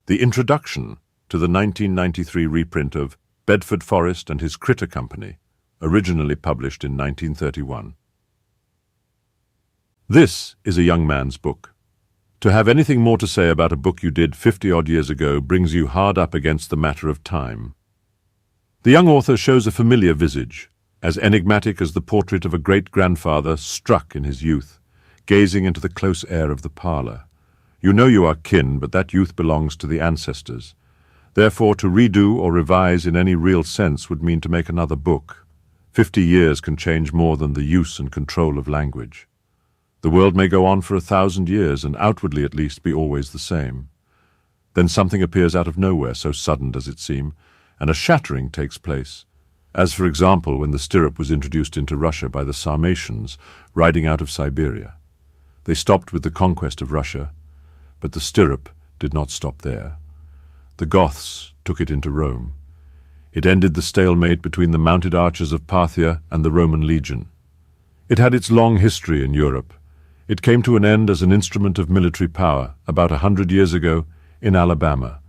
The introduction to the 1993 reprint of Bedford Forrest and His Critter Company, originally published in 1931. This is a young man's book. To have anything more to say about a book you did 50-odd years ago brings you hard up against the matter of time. The young author shows a familiar visage, as enigmatic as the portrait of a great-grandfather struck in his youth, gazing into the close air of the parlour. You know you are kin, but that youth belongs to the ancestors. Therefore, to redo or revise in any real sense would mean to make another book. 50 years can change more than the use and control of language. The world may go on for 1,000 years, and outwardly at least be always the same. Then something appears out of nowhere, so sudden does it seem, and a shattering takes place, as for example when the stirrup was introduced into Russia by the Sarmatians riding out of Siberia. They stopped with the conquest of Russia, but the stirrup did not stop there. The Goths took it into Rome. It ended the stalemate between the mounted archers of Parthia and the Roman legion. It had its long history in Europe. It came to an end as an instrument of military power about 100 years ago in Alabama.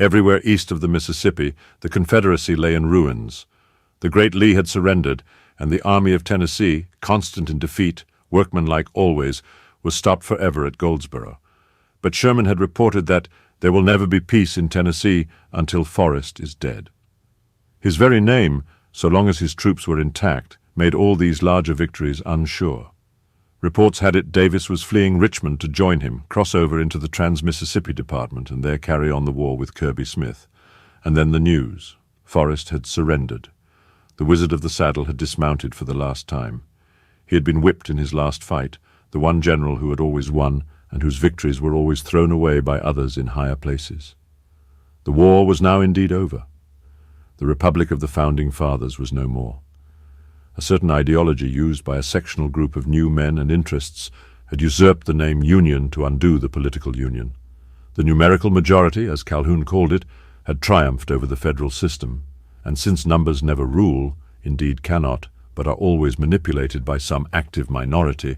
Everywhere east of the Mississippi, the Confederacy lay in ruins. The great Lee had surrendered, and the Army of Tennessee, constant in defeat, workmanlike always, was stopped forever at Goldsboro. But Sherman had reported that there will never be peace in Tennessee until Forrest is dead. His very name, so long as his troops were intact, made all these larger victories unsure. Reports had it Davis was fleeing Richmond to join him, cross over into the Trans-Mississippi Department, and there carry on the war with Kirby Smith. And then the news. Forrest had surrendered. The Wizard of the Saddle had dismounted for the last time. He had been whipped in his last fight, the one general who had always won, and whose victories were always thrown away by others in higher places. The war was now indeed over. The Republic of the Founding Fathers was no more. A certain ideology used by a sectional group of new men and interests had usurped the name Union to undo the political union. The numerical majority, as Calhoun called it, had triumphed over the federal system, and since numbers never rule, indeed cannot, but are always manipulated by some active minority,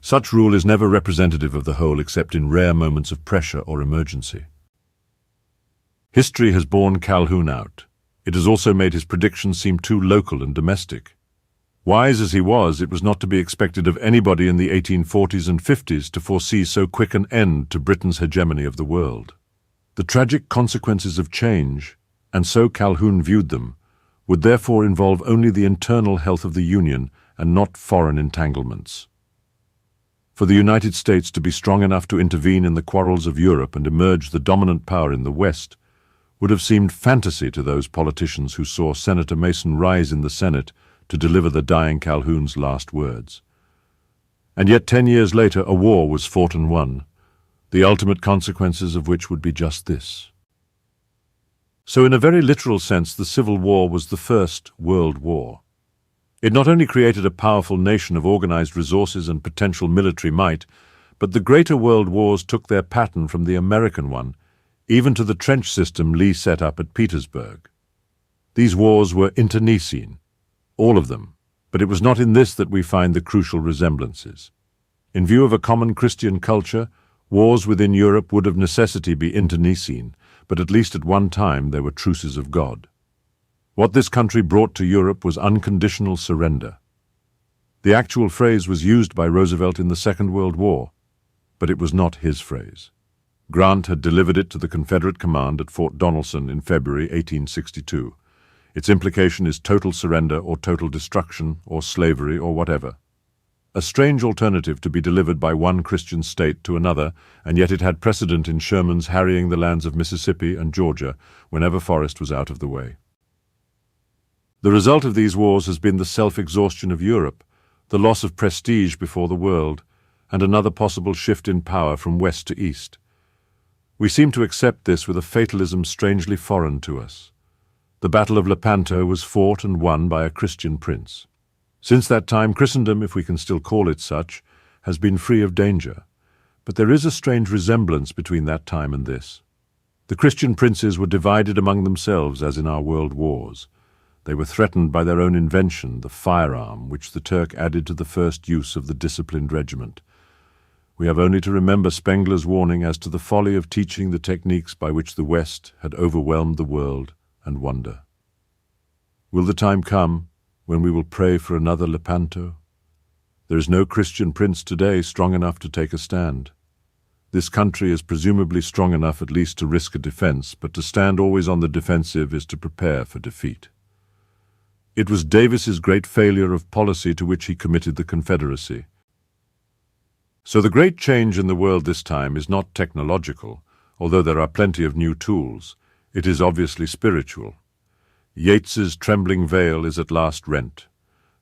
such rule is never representative of the whole except in rare moments of pressure or emergency. History has borne Calhoun out. It has also made his predictions seem too local and domestic. Wise as he was, it was not to be expected of anybody in the 1840s and 50s to foresee so quick an end to Britain's hegemony of the world. The tragic consequences of change, and so Calhoun viewed them, would therefore involve only the internal health of the Union and not foreign entanglements. For the United States to be strong enough to intervene in the quarrels of Europe and emerge the dominant power in the West would have seemed fantasy to those politicians who saw Senator Mason rise in the Senate to deliver the dying Calhoun's last words. And yet 10 years later a war was fought and won, the ultimate consequences of which would be just this. So in a very literal sense, the Civil War was the First World War. It not only created a powerful nation of organized resources and potential military might, but the greater world wars took their pattern from the American one, even to the trench system Lee set up at Petersburg. These wars were internecine, all of them, but it was not in this that we find the crucial resemblances. In view of a common Christian culture, wars within Europe would of necessity be internecine, but at least at one time they were truces of God. What this country brought to Europe was unconditional surrender. The actual phrase was used by Roosevelt in the Second World War, but it was not his phrase. Grant had delivered it to the Confederate command at Fort Donelson in February 1862. Its implication is total surrender or total destruction or slavery or whatever. A strange alternative to be delivered by one Christian state to another, and yet it had precedent in Sherman's harrying the lands of Mississippi and Georgia whenever Forrest was out of the way. The result of these wars has been the self-exhaustion of Europe, the loss of prestige before the world, and another possible shift in power from west to east. We seem to accept this with a fatalism strangely foreign to us. The Battle of Lepanto was fought and won by a Christian prince. Since that time, Christendom, if we can still call it such, has been free of danger. But there is a strange resemblance between that time and this. The Christian princes were divided among themselves as in our world wars. They were threatened by their own invention, the firearm, which the Turk added to the first use of the disciplined regiment. We have only to remember Spengler's warning as to the folly of teaching the techniques by which the West had overwhelmed the world, and wonder. Will the time come when we will pray for another Lepanto? There is no Christian prince today strong enough to take a stand. This country is presumably strong enough at least to risk a defense, but to stand always on the defensive is to prepare for defeat. It was Davis's great failure of policy to which he committed the Confederacy. So the great change in the world this time is not technological, although there are plenty of new tools. It is obviously spiritual. Yeats's trembling veil is at last rent.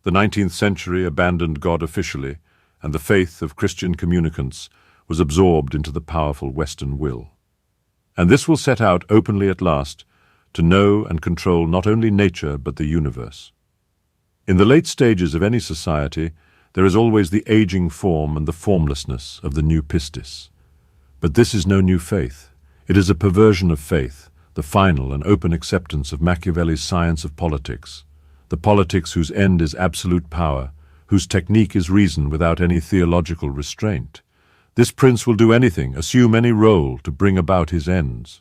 The 19th century abandoned God officially, and the faith of Christian communicants was absorbed into the powerful Western will. And this will set out openly at last to know and control not only nature but the universe. In the late stages of any society, there is always the aging form and the formlessness of the new pistis. But this is no new faith. It is a perversion of faith, the final and open acceptance of Machiavelli's science of politics, the politics whose end is absolute power, whose technique is reason without any theological restraint. This prince will do anything, assume any role to bring about his ends.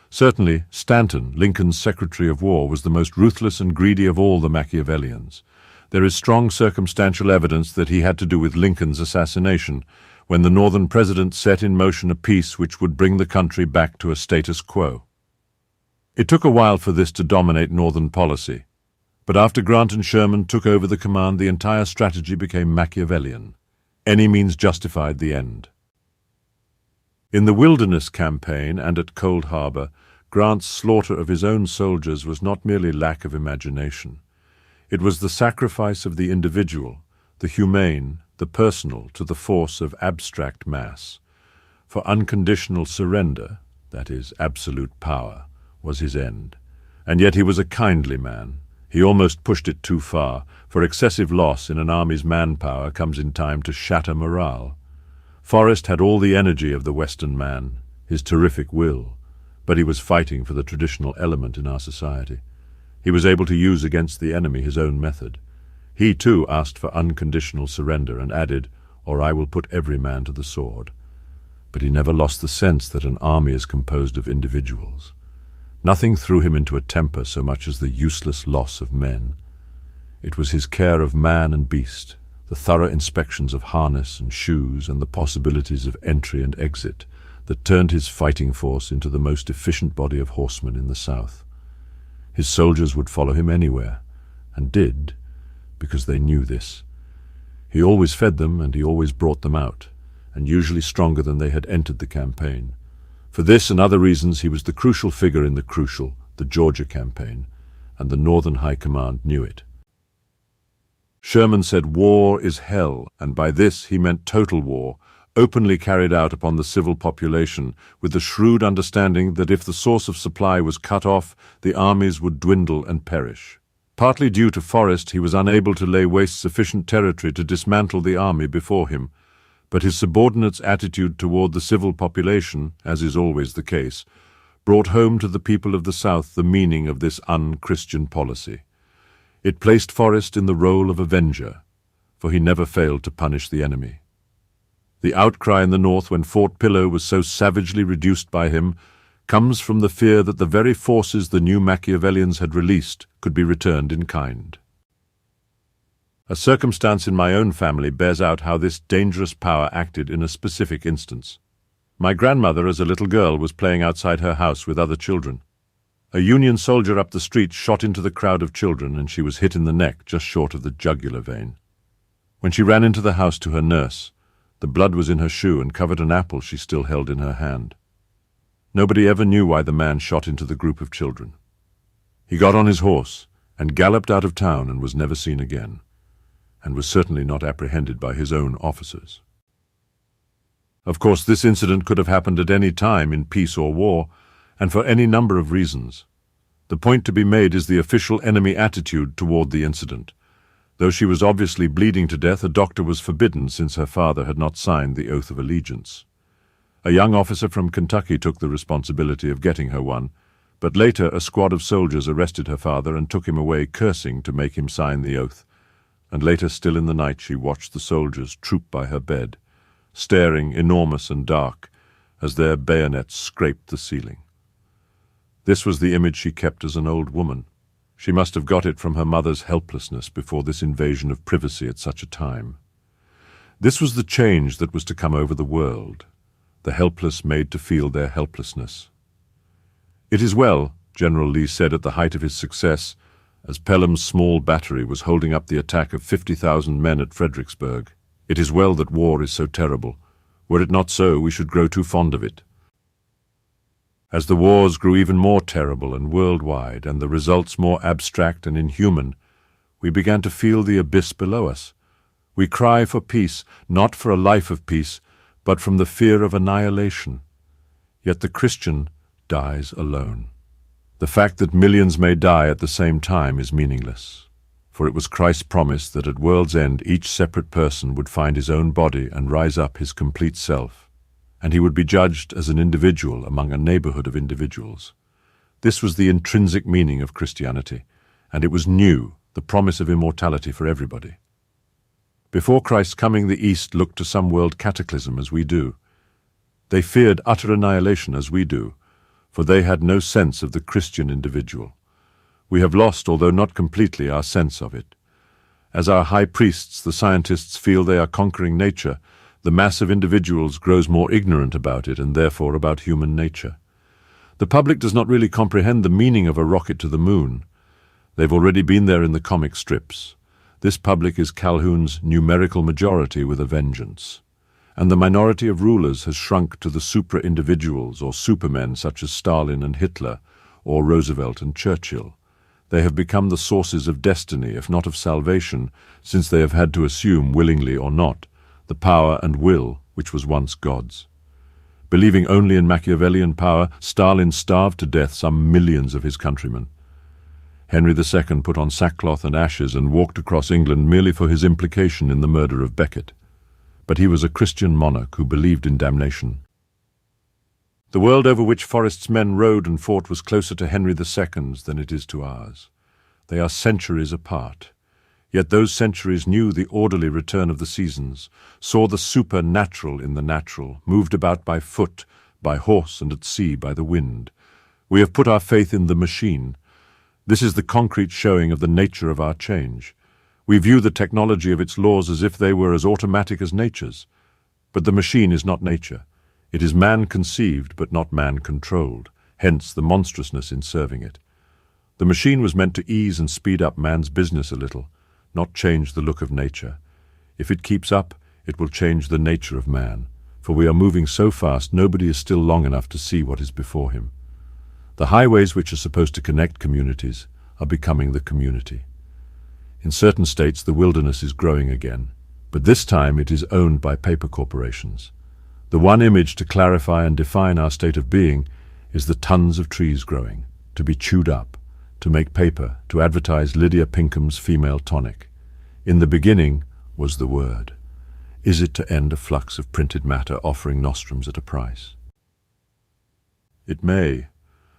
Certainly, Stanton, Lincoln's Secretary of War, was the most ruthless and greedy of all the Machiavellians. There is strong circumstantial evidence that he had to do with Lincoln's assassination, when the Northern president set in motion a peace which would bring the country back to a status quo. It took a while for this to dominate Northern policy, but after Grant and Sherman took over the command, the entire strategy became Machiavellian. Any means justified the end. In the Wilderness Campaign and at Cold Harbor, Grant's slaughter of his own soldiers was not merely lack of imagination. It was the sacrifice of the individual, the humane, the personal, to the force of abstract mass. For unconditional surrender, that is, absolute power, was his end. And yet he was a kindly man. He almost pushed it too far, for excessive loss in an army's manpower comes in time to shatter morale. Forrest had all the energy of the Western man, his terrific will, but he was fighting for the traditional element in our society. He was able to use against the enemy his own method. He, too, asked for unconditional surrender and added, "Or I will put every man to the sword." But he never lost the sense that an army is composed of individuals. Nothing threw him into a temper so much as the useless loss of men. It was his care of man and beast, the thorough inspections of harness and shoes and the possibilities of entry and exit, that turned his fighting force into the most efficient body of horsemen in the South. His soldiers would follow him anywhere, and did, because they knew this. He always fed them, and he always brought them out, and usually stronger than they had entered the campaign. For this and other reasons he was the crucial figure in the Georgia campaign, and the Northern High Command knew it. Sherman said war is hell, and by this he meant total war, openly carried out upon the civil population, with the shrewd understanding that if the source of supply was cut off, the armies would dwindle and perish. Partly due to Forrest, he was unable to lay waste sufficient territory to dismantle the army before him, but his subordinates' attitude toward the civil population, as is always the case, brought home to the people of the South the meaning of this un-Christian policy. It placed Forrest in the role of avenger, for he never failed to punish the enemy. The outcry in the North when Fort Pillow was so savagely reduced by him comes from the fear that the very forces the new Machiavellians had released could be returned in kind. A circumstance in my own family bears out how this dangerous power acted in a specific instance. My grandmother, as a little girl, was playing outside her house with other children. A Union soldier up the street shot into the crowd of children, and she was hit in the neck just short of the jugular vein. When she ran into the house to her nurse, the blood was in her shoe and covered an apple she still held in her hand. Nobody ever knew why the man shot into the group of children. He got on his horse and galloped out of town and was never seen again, and was certainly not apprehended by his own officers. Of course, this incident could have happened at any time in peace or war, and for any number of reasons. The point to be made is the official enemy attitude toward the incident. Though she was obviously bleeding to death, a doctor was forbidden since her father had not signed the oath of allegiance. A young officer from Kentucky took the responsibility of getting her one, but later a squad of soldiers arrested her father and took him away cursing to make him sign the oath, and later still in the night she watched the soldiers troop by her bed, staring enormous and dark, as their bayonets scraped the ceiling. This was the image she kept as an old woman. She must have got it from her mother's helplessness before this invasion of privacy at such a time. This was the change that was to come over the world, the helpless made to feel their helplessness. It is well, General Lee said at the height of his success, as Pelham's small battery was holding up the attack of 50,000 men at Fredericksburg. It is well that war is so terrible. Were it not so, we should grow too fond of it. As the wars grew even more terrible and worldwide, and the results more abstract and inhuman, we began to feel the abyss below us. We cry for peace, not for a life of peace, but from the fear of annihilation. Yet the Christian dies alone. The fact that millions may die at the same time is meaningless, for it was Christ's promise that at world's end each separate person would find his own body and rise up his complete self, and he would be judged as an individual among a neighborhood of individuals. This was the intrinsic meaning of Christianity, and it was new, the promise of immortality for everybody. Before Christ's coming, the East looked to some world cataclysm as we do. They feared utter annihilation as we do, for they had no sense of the Christian individual. We have lost, although not completely, our sense of it. As our high priests, the scientists, feel they are conquering nature, the mass of individuals grows more ignorant about it and therefore about human nature. The public does not really comprehend the meaning of a rocket to the moon. They've already been there in the comic strips. This public is Calhoun's numerical majority with a vengeance. And the minority of rulers has shrunk to the supra-individuals or supermen such as Stalin and Hitler, or Roosevelt and Churchill. They have become the sources of destiny, if not of salvation, since they have had to assume, willingly or not, the power and will which was once God's. Believing only in Machiavellian power, Stalin starved to death some millions of his countrymen. Henry II put on sackcloth and ashes and walked across England merely for his implication in the murder of Becket. But he was a Christian monarch who believed in damnation. The world over which Forrest's men rode and fought was closer to Henry II's than it is to ours. They are centuries apart. Yet those centuries knew the orderly return of the seasons, saw the supernatural in the natural, moved about by foot, by horse, and at sea by the wind. We have put our faith in the machine. This is the concrete showing of the nature of our change. We view the technology of its laws as if they were as automatic as nature's. But the machine is not nature. It is man-conceived, but not man-controlled, hence the monstrousness in serving it. The machine was meant to ease and speed up man's business a little, not change the look of nature. If it keeps up, it will change the nature of man, for we are moving so fast nobody is still long enough to see what is before him. The highways which are supposed to connect communities are becoming the community. In certain states the wilderness is growing again, but this time it is owned by paper corporations. The one image to clarify and define our state of being is the tons of trees growing, to be chewed up, to make paper, to advertise Lydia Pinkham's female tonic. In the beginning was the Word. Is it to end a flux of printed matter offering nostrums at a price? It may,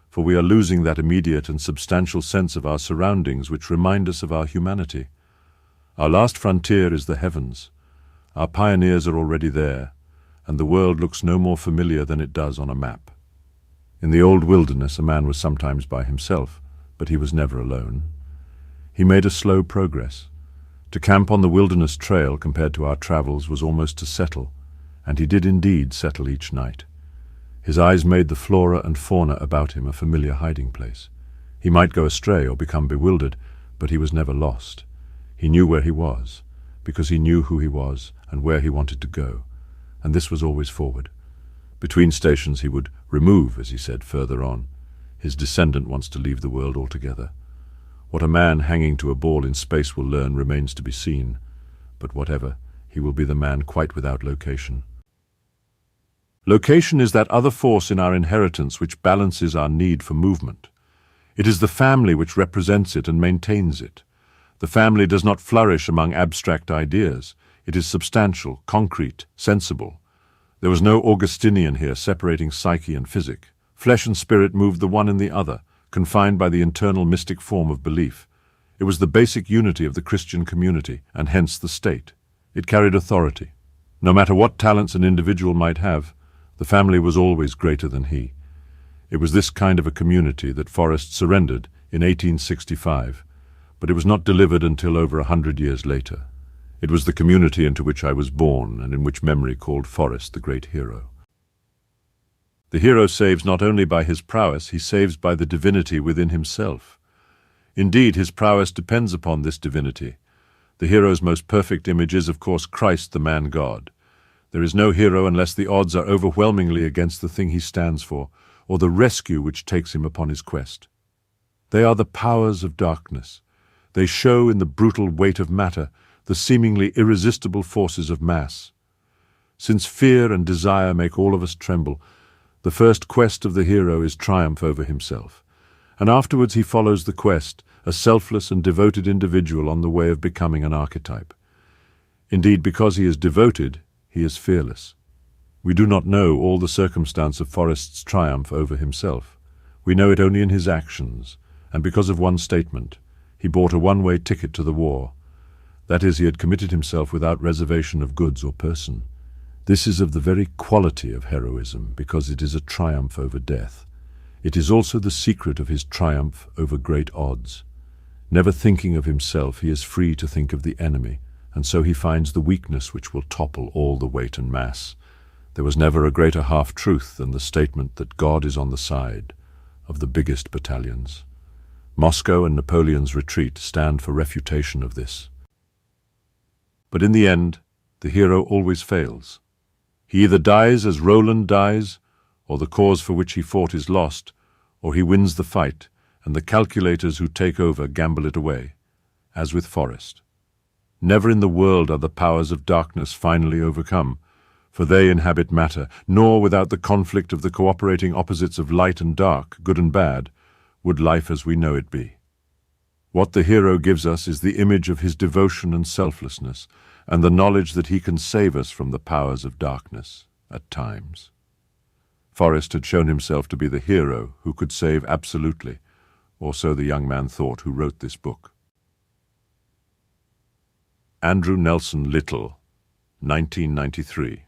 for we are losing that immediate and substantial sense of our surroundings which remind us of our humanity. Our last frontier is the heavens. Our pioneers are already there, and the world looks no more familiar than it does on a map. In the old wilderness a man was sometimes by himself, but he was never alone. He made a slow progress. To camp on the wilderness trail compared to our travels was almost to settle, and he did indeed settle each night. His eyes made the flora and fauna about him a familiar hiding place. He might go astray or become bewildered, but he was never lost. He knew where he was, because he knew who he was and where he wanted to go, and this was always forward. Between stations he would remove, as he said further on. His descendant wants to leave the world altogether. What a man hanging to a ball in space will learn remains to be seen, but whatever, he will be the man quite without location. Location is that other force in our inheritance which balances our need for movement. It is the family which represents it and maintains it. The family does not flourish among abstract ideas. It is substantial, concrete, sensible. There was no Augustinian here separating psyche and physic. Flesh and spirit moved the one in the other, confined by the internal mystic form of belief. It was the basic unity of the Christian community, and hence the state. It carried authority. No matter what talents an individual might have, the family was always greater than he. It was this kind of a community that Forrest surrendered in 1865, but it was not delivered until over 100 years later. It was the community into which I was born and in which memory called Forrest the great hero. The hero saves not only by his prowess, he saves by the divinity within himself. Indeed, his prowess depends upon this divinity. The hero's most perfect image is, of course, Christ, the man-God. There is no hero unless the odds are overwhelmingly against the thing he stands for, or the rescue which takes him upon his quest. They are the powers of darkness. They show in the brutal weight of matter the seemingly irresistible forces of mass. Since fear and desire make all of us tremble, the first quest of the hero is triumph over himself, and afterwards he follows the quest, a selfless and devoted individual on the way of becoming an archetype. Indeed, because he is devoted, he is fearless. We do not know all the circumstance of Forrest's triumph over himself. We know it only in his actions, and because of one statement. He bought a one-way ticket to the war. That is, he had committed himself without reservation of goods or person. This is of the very quality of heroism, because it is a triumph over death. It is also the secret of his triumph over great odds. Never thinking of himself, he is free to think of the enemy, and so he finds the weakness which will topple all the weight and mass. There was never a greater half-truth than the statement that God is on the side of the biggest battalions. Moscow and Napoleon's retreat stand for refutation of this. But in the end, the hero always fails. He either dies as Roland dies, or the cause for which he fought is lost, or he wins the fight, and the calculators who take over gamble it away, as with Forrest. Never in the world are the powers of darkness finally overcome, for they inhabit matter, nor without the conflict of the cooperating opposites of light and dark, good and bad, would life as we know it be. What the hero gives us is the image of his devotion and selflessness, and the knowledge that he can save us from the powers of darkness, at times. Forrest had shown himself to be the hero who could save absolutely, or so the young man thought who wrote this book. Andrew Nelson Lytle, 1993.